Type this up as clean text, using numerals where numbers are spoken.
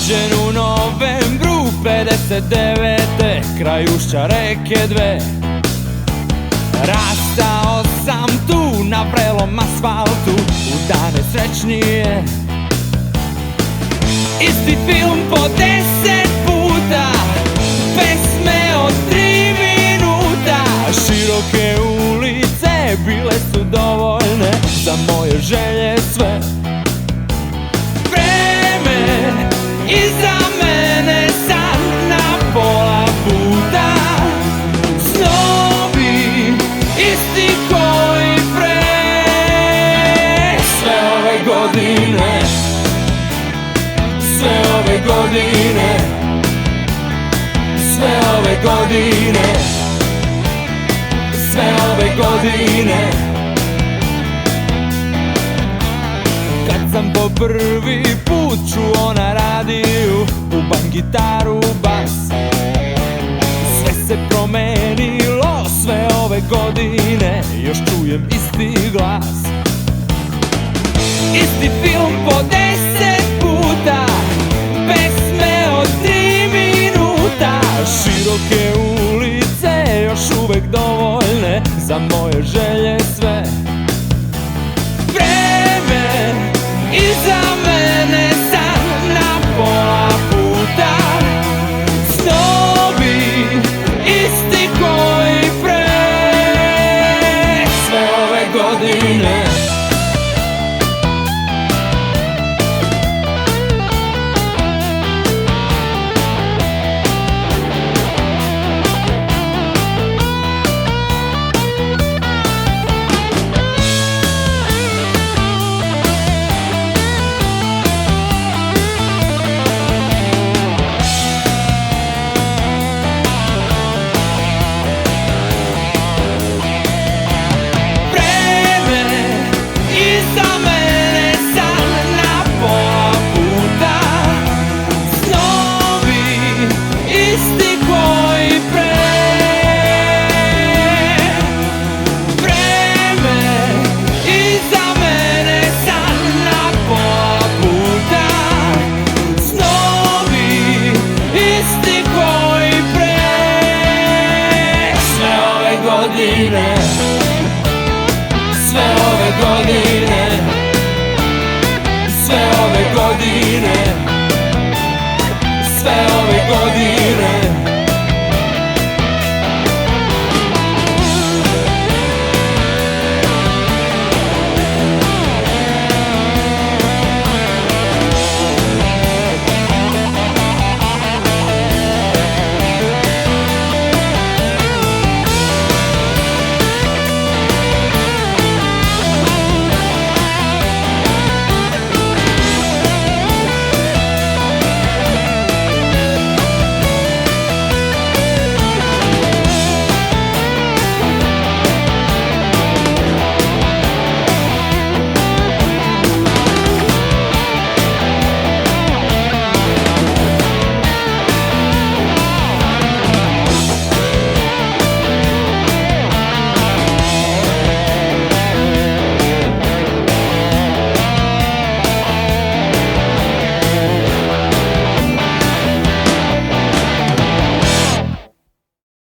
Rođen u novembru 59. kraj ušća reke dve. Rastao sam tu na vrelom asfaltu u dane srećnije. Isti film po 10 puta, pesme od 3 minuta. Široke ulice bile su dovoljne za moje želje sve. Vreme iza mene sad na pola puta. Snovi isti koji pre. Sve ove godine, sve ove godine, sve ove godine, sve ove godine. Kad sam po prvi put čuo na radiju uban gitaru, bas, sve se promenilo. Sve ove godine još čujem isti glas. Isti film po 10 puta, pesme od 3 minuta. Široke ulice još uvek dovoljne za moje želje